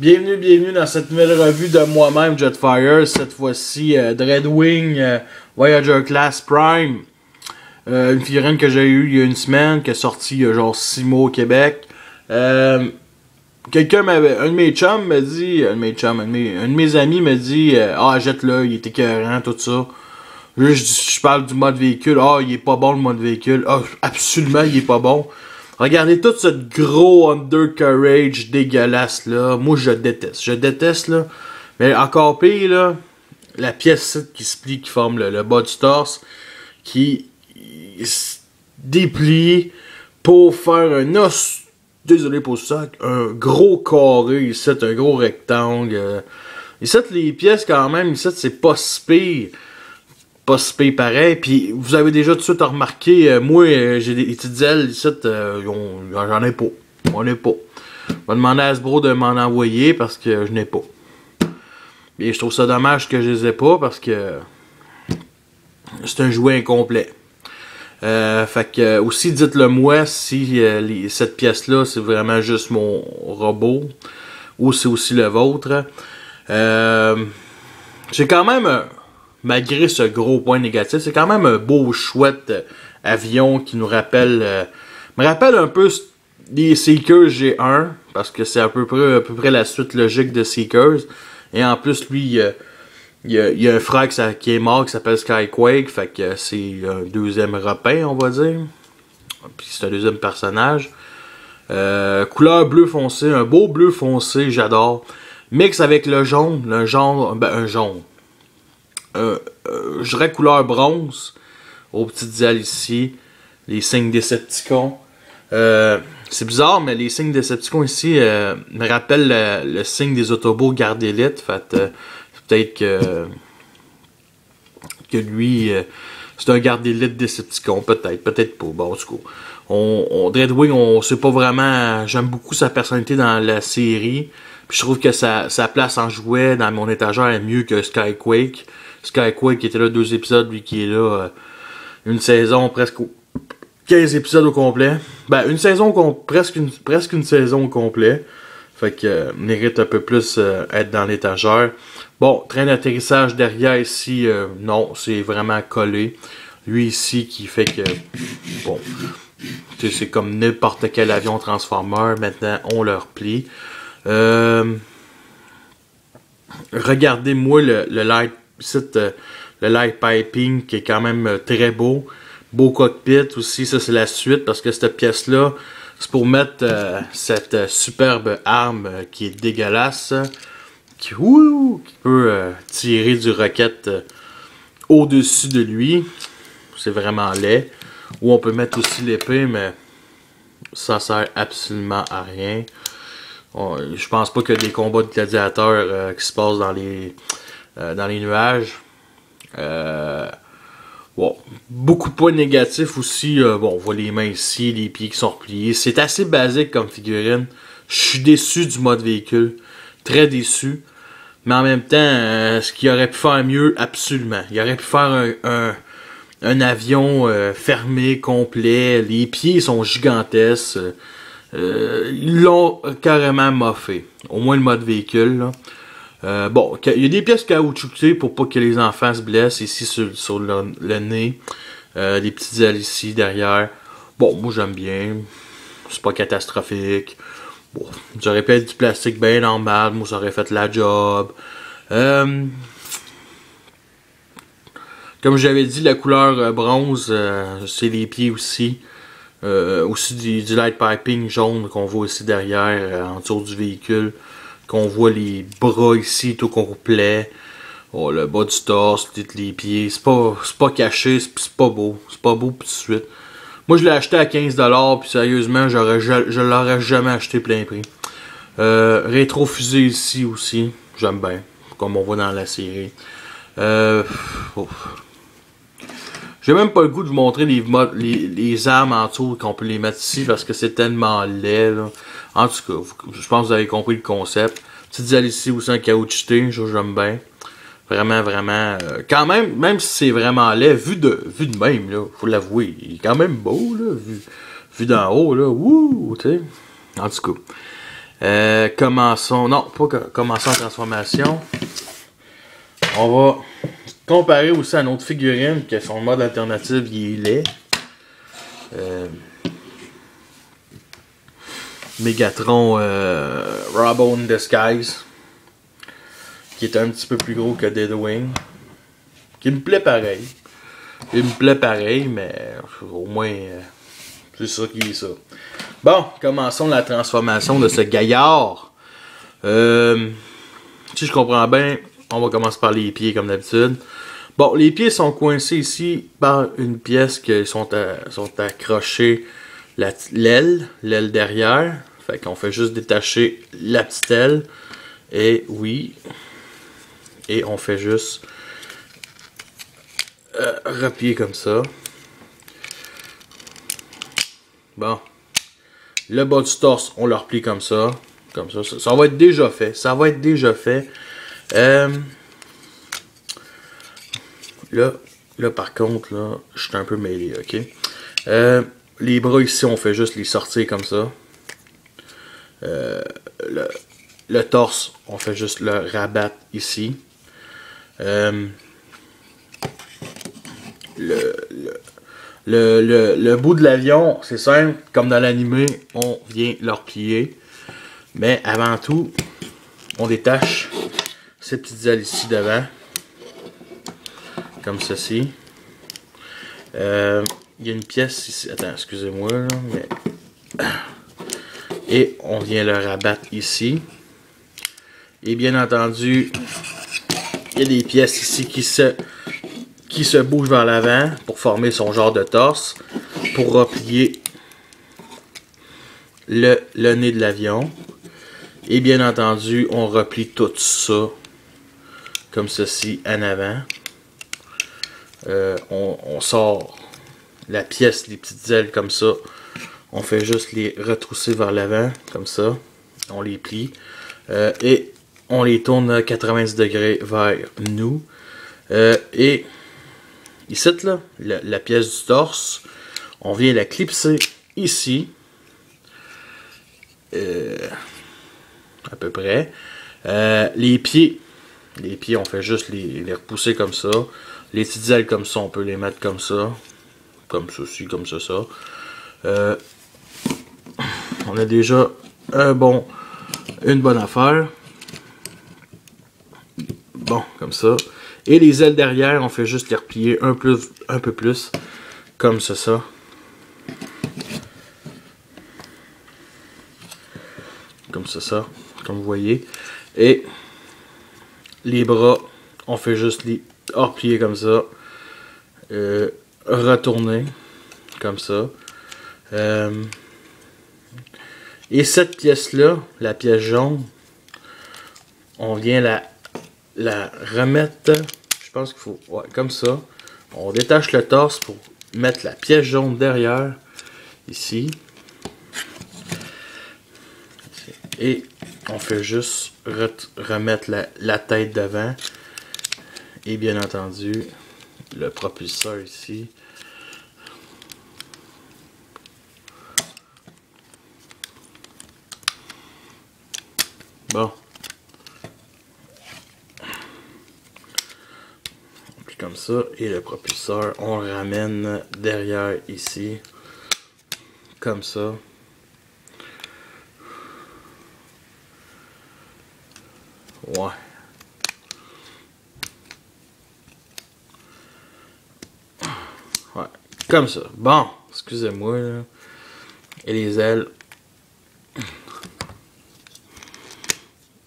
Bienvenue dans cette nouvelle revue de moi-même, Jetfire. Cette fois-ci, Dreadwing Voyager Class Prime. Une figurine que j'ai eue il y a une semaine, qui est sortie il y a genre 6 mois au Québec. Quelqu'un m'avait. Un de mes chums m'a dit. Un de mes amis m'a dit ah, jette-le, il est écœurant, tout ça. Là, je parle du mode véhicule. Ah, il est pas bon le mode véhicule. Ah, absolument, il est pas bon. Regardez tout ce gros undercarriage dégueulasse là. Moi je déteste. Je déteste là. Mais encore pire là. La pièce qui se plie, qui forme le bas du torse. Qui se déplie pour faire un os. Désolé pour ça. Un gros carré ici. Un gros rectangle. Ici les pièces quand même. Ici c'est pas si pire. Pas si pire pareil. Puis vous avez déjà tout de suite remarqué, moi j'ai des petites ailes ici, j'en ai pas. J'en ai pas. Je vais demander à Hasbro de m'en envoyer parce que je n'ai pas. Et je trouve ça dommage que je les ai pas parce que c'est un jouet incomplet. Fait que aussi dites-le moi si cette pièce là c'est vraiment juste mon robot ou c'est aussi le vôtre. J'ai quand même malgré ce gros point négatif, c'est quand même un beau, chouette avion qui nous rappelle... me rappelle un peu des Seekers G1, parce que c'est à peu près la suite logique de Seekers. Et en plus, lui, il y a un frère qui est mort qui s'appelle Skyquake, fait que c'est un deuxième repas, on va dire. Puis c'est un deuxième personnage. Couleur bleu foncé, un beau bleu foncé, j'adore. Mix avec le jaune, un jaune. Je dirais couleur bronze aux petites ailes ici, les signes Decepticons. C'est bizarre, mais les signes Decepticons ici me rappellent le signe des Autobots Garde Élite. Fait peut-être que lui c'est un Garde Élite Decepticon, peut-être pas. Bon, en tout cas, Dreadwing, on sait pas vraiment. J'aime beaucoup sa personnalité dans la série. Puis je trouve que sa place en jouet dans mon étagère est mieux que Skyquake. Skyquake qui était là 2 épisodes, lui qui est là une saison, presque 15 épisodes au complet. Ben, une saison, presque une saison au complet. Fait que mérite un peu plus être dans l'étagère. Bon, train d'atterrissage derrière ici, non, c'est vraiment collé. Lui ici qui fait que, bon, c'est comme n'importe quel avion Transformer. Maintenant, on leur plie. Regardez-moi le light. Le light piping qui est quand même très beau. Beau cockpit aussi, ça c'est la suite parce que cette pièce-là, c'est pour mettre cette superbe arme qui est dégueulasse, qui peut tirer du roquette au-dessus de lui. C'est vraiment laid. Ou on peut mettre aussi l'épée, mais ça sert absolument à rien. Je pense pas qu'il y a des combats de gladiateurs qui se passent dans les nuages. Bon, beaucoup de points négatifs aussi. Bon, on voit les mains ici, les pieds qui sont repliés. C'est assez basique comme figurine. Je suis déçu du mode véhicule. Très déçu. Mais en même temps, ce qu'il aurait pu faire mieux, absolument. Il aurait pu faire un avion fermé, complet. Les pieds sont gigantesques. Ils l'ont carrément moffé. Au moins le mode véhicule, là. Bon, il y a des pièces caoutchoutées pour pas que les enfants se blessent ici sur le nez. Des petites ailes ici derrière. Bon, moi j'aime bien. C'est pas catastrophique. Bon, j'aurais pu être du plastique bien normal. Moi ça aurait fait la job. Comme j'avais dit, la couleur bronze, c'est les pieds aussi. Aussi du light piping jaune qu'on voit ici derrière, en dessous du véhicule. Qu'on voit les bras ici tout complet. Oh, le bas du torse, les pieds. C'est pas caché, c'est pas beau. C'est pas beau tout de suite. Moi je l'ai acheté à 15$, puis sérieusement, je l'aurais jamais acheté plein prix. Rétro-fusée ici aussi. J'aime bien. Comme on voit dans la série. J'ai même pas le goût de vous montrer les armes en dessous qu'on peut les mettre ici parce que c'est tellement laid. Là. En tout cas, je pense que vous avez compris le concept. Petites ailes ici aussi en caoutchouté, j'aime bien. Vraiment, quand même si c'est vraiment laid, vu de même, là, faut l'avouer, il est quand même beau, là, vu d'en haut, là, wouh, tu sais. En tout cas. Commençons. Non, pas commençons en transformation. On va comparer aussi à notre figurine, qui a son mode alternatif, il est laid. Megatron Robo in Disguise, qui est un petit peu plus gros que Deadwing, qui me plaît pareil. Il me plaît pareil, mais au moins c'est ça qui est ça. Bon, commençons la transformation de ce gaillard. Si je comprends bien, on va commencer par les pieds comme d'habitude. Bon, les pieds sont coincés ici par une pièce qui sont accrochés l'aile derrière. Fait qu'on fait juste détacher la petite aile. Et oui. Et on fait juste replier comme ça. Bon. Le bas du torse, on le replie comme ça. Comme ça. Ça va être déjà fait. Ça va être déjà fait. Là, par contre, là, je suis un peu mêlé, ok? Les bras ici, on fait juste les sortir comme ça. Le torse, on fait juste le rabattre ici. Le bout de l'avion, c'est simple, comme dans l'animé, on vient le replier. Mais avant tout, on détache ces petites ailes ici devant. Comme ceci. Il y a une pièce ici. Attends, excusez-moi, là, mais... Et on vient le rabattre ici. Et bien entendu, il y a des pièces ici qui se bougent vers l'avant pour former son genre de torse. Pour replier le nez de l'avion. Et bien entendu, on replie tout ça comme ceci en avant. On sort la pièce, les petites ailes comme ça. On fait juste les retrousser vers l'avant, comme ça. On les plie. Et on les tourne à 90 degrés vers nous. Et ici, là, la pièce du torse, on vient la clipser ici. À peu près. Les pieds, on fait juste les repousser comme ça. Les petites ailes comme ça, on peut les mettre comme ça. Comme ceci, comme ça. On a déjà une bonne affaire. Bon, comme ça. Et les ailes derrière, on fait juste les replier un peu plus. Comme ça. Comme ça. Comme vous voyez. Et les bras, on fait juste les replier comme ça. Retourner. Comme ça. Et cette pièce-là, la pièce jaune, on vient la remettre, je pense qu'il faut, ouais, comme ça. On détache le torse pour mettre la pièce jaune derrière, ici. Et on fait juste remettre la tête devant. Et bien entendu, le propulseur ici. Bon. Puis comme ça. Et le propulseur, on le ramène derrière ici. Comme ça. Ouais. Ouais. Comme ça. Bon. Excusez-moi. Là. Et les ailes.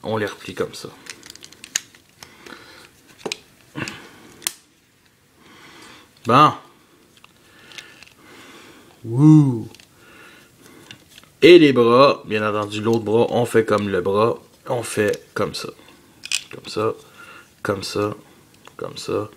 On les replie comme ça. Bon. Wouh. Et les bras, bien entendu, l'autre bras, on fait comme le bras. On fait comme ça. Comme ça. Comme ça. Comme ça.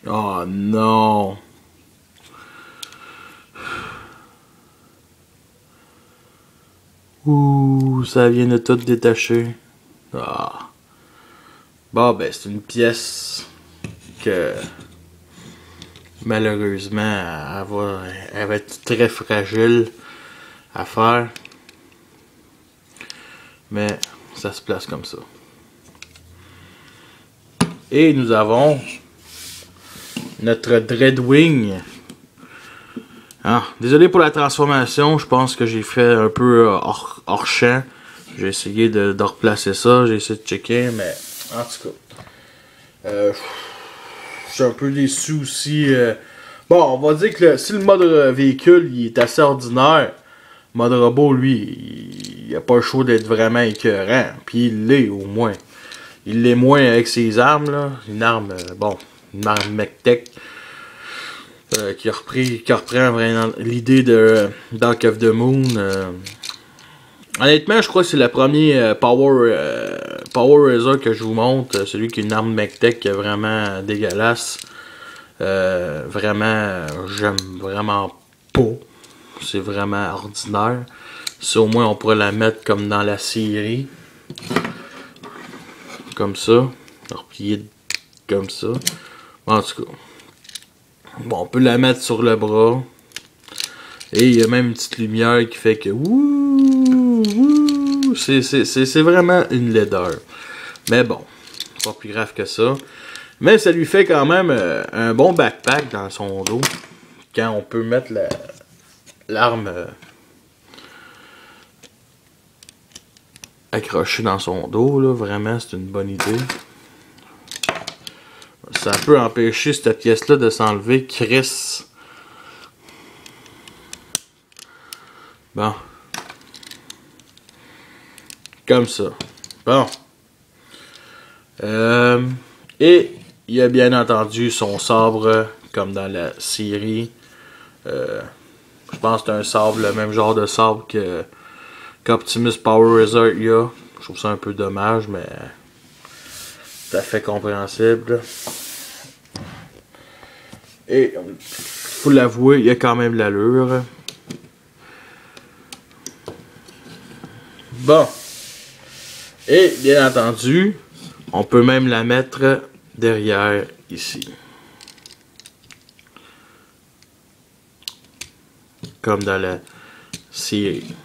Oh non. Ouh, ça vient de tout détacher. Ah. Bon, ben, c'est une pièce que malheureusement elle va être très fragile à faire. Mais ça se place comme ça. Et nous avons notre Dreadwing. Ah, désolé pour la transformation, je pense que j'ai fait un peu hors champ. J'ai essayé de replacer ça, j'ai essayé de checker, mais en tout cas. Je suis un peu déçu aussi. Bon, on va dire que si le mode véhicule il est assez ordinaire, le mode robot, lui, il a pas le choix d'être vraiment écœurant. Puis il l'est au moins. Il l'est moins avec ses armes, là. Une arme, une arme MechTech. Qui reprend vraiment l'idée de Dark of the Moon. Honnêtement, je crois que c'est le premier Power Razor que je vous montre. Celui qui a une arme MechTech qui est vraiment dégueulasse. Vraiment, j'aime vraiment pas. C'est vraiment ordinaire. Si au moins on pourrait la mettre comme dans la série. Comme ça. Replier comme ça. En tout cas. Bon, on peut la mettre sur le bras. Et il y a même une petite lumière qui fait que wouh, c'est vraiment une laideur. Mais bon, pas plus grave que ça. Mais ça lui fait quand même un bon backpack dans son dos. Quand on peut mettre l'arme accrochée dans son dos, là, vraiment c'est une bonne idée. Ça peut empêcher cette pièce-là de s'enlever. Chris. Bon. Comme ça. Bon. Et il y a bien entendu son sabre, comme dans la série. Je pense que c'est un sabre, le même genre de sabre qu'Optimus Power Razor il y a. Je trouve ça un peu dommage, mais tout à fait compréhensible. Et faut l'avouer, il y a quand même l'allure. Bon. Et bien entendu, on peut même la mettre derrière ici. Comme dans la série.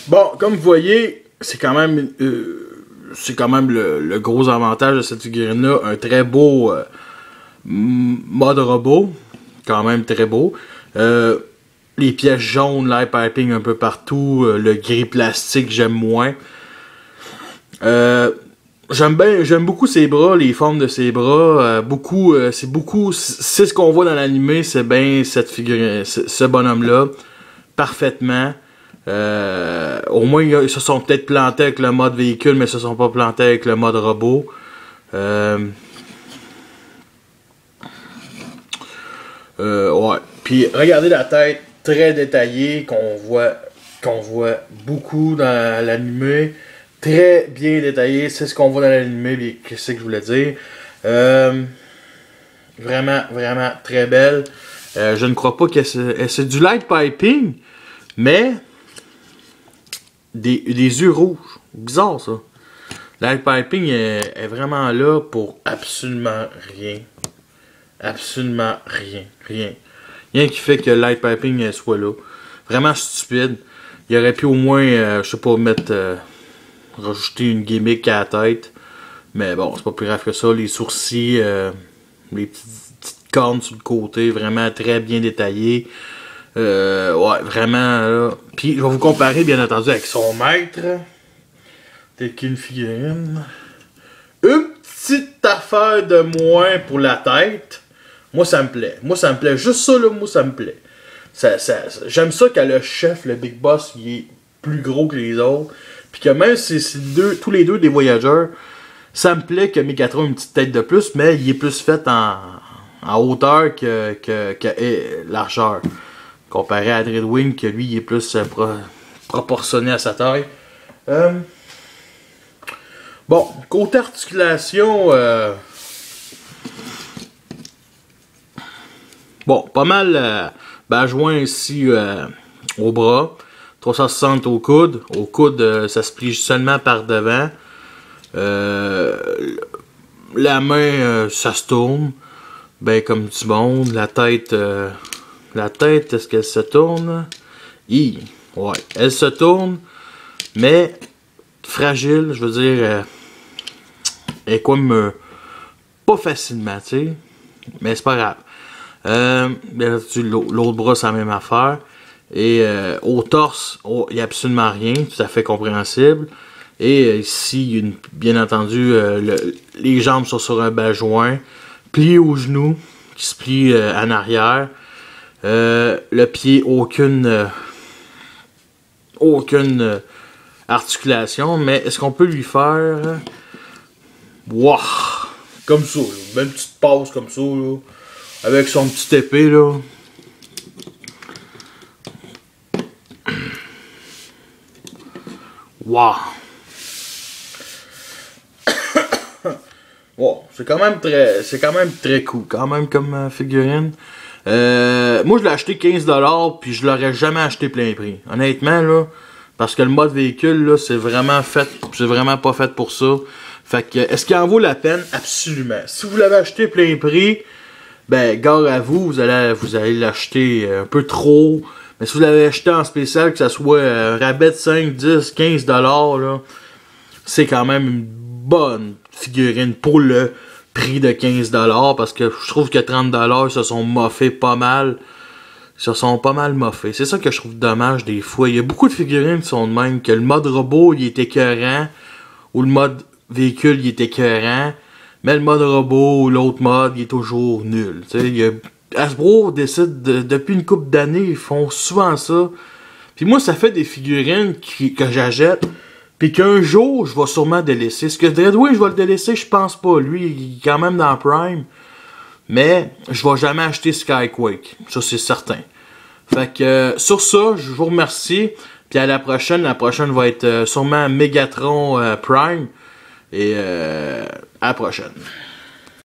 Bon, comme vous voyez, c'est quand même le gros avantage de cette figurine-là. Un très beau mode robot. Quand même très beau. Les pièces jaunes, l'air piping un peu partout. Le gris plastique, j'aime moins. J'aime beaucoup ses bras, les formes de ses bras. C'est ce qu'on voit dans l'animé, c'est bien cette figurine, ce bonhomme-là. Parfaitement. Au moins, ils se sont peut-être plantés avec le mode véhicule, mais ils se sont pas plantés avec le mode robot. Ouais. Puis regardez la tête très détaillée qu'on voit beaucoup dans l'animé. Très bien détaillé, c'est ce qu'on voit dans l'animé, mais qu'est-ce que je voulais dire. Vraiment, vraiment très belle. Je ne crois pas que c'est du light piping, mais des yeux rouges. Bizarre ça. Light piping est vraiment là pour absolument rien. Absolument rien. Rien qui fait que le light piping soit là. Vraiment stupide. Il aurait pu au moins, je sais pas, rajouter une gimmick à la tête. Mais bon, c'est pas plus grave que ça. Les sourcils, les petites cornes sur le côté, vraiment très bien détaillées. Ouais, vraiment là. Puis je vais vous comparer bien entendu avec son maître. Tel qu'une figurine. Une petite affaire de moins pour la tête. Moi ça me plaît. Juste ça là, moi ça me plaît. J'aime ça quand le chef, le Big Boss, il est plus gros que les autres. Puis que même si c'est tous les deux des voyageurs, ça me plaît que Megatron ait une petite tête de plus, mais il est plus fait en hauteur que largeur. Comparé à Dreadwing, que lui, il est plus proportionné à sa taille. Bon, côté articulation, bon, pas mal joint ici au bras. 360 au coude. Au coude, ça se plie seulement par devant. La main, ça se tourne. Ben comme du monde. La tête, est-ce qu'elle se tourne? Ouais, elle se tourne. Mais fragile, je veux dire, elle est comme pas facilement, tu sais. Mais c'est pas grave. L'autre bras, c'est la même affaire. Et au torse, il n'y a absolument rien, tout à fait compréhensible. Et ici, bien entendu, les jambes sont sur un bas joint, plié au genou, qui se plie en arrière. Le pied, aucune articulation, mais est-ce qu'on peut lui faire... Wouah! Comme ça, là. Une petite passe comme ça, là. Avec son petit épée, là. Wow! Wow, c'est quand même très cool, quand même comme figurine. Moi je l'ai acheté 15$, puis je l'aurais jamais acheté plein prix. Honnêtement là, parce que le mode véhicule là, c'est vraiment pas fait pour ça. Fait que est-ce qu'il en vaut la peine? Absolument. Si vous l'avez acheté plein prix, ben gare à vous, vous allez l'acheter un peu trop. Mais si vous l'avez acheté en spécial, que ça soit rabais de 5, 10, 15$ là, c'est quand même une bonne figurine pour le prix de 15$, parce que je trouve que 30$ se sont moffés pas mal. Ils se sont pas mal moffés. C'est ça que je trouve dommage des fois. Il y a beaucoup de figurines qui sont de même, que le mode robot il est écœurant, ou le mode véhicule il est écœurant, mais le mode robot ou l'autre mode il est toujours nul. Hasbro décide depuis une couple d'années, ils font souvent ça. Puis moi ça fait des figurines que j'achète. Pis qu'un jour, je vais sûrement délaisser. Est-ce que Dreadway, je vais le délaisser? Je pense pas. Lui, il est quand même dans Prime. Mais, je vais jamais acheter Skyquake. Ça, c'est certain. Fait que, sur ça, je vous remercie. Puis à la prochaine. La prochaine va être sûrement Megatron Prime. Et à la prochaine.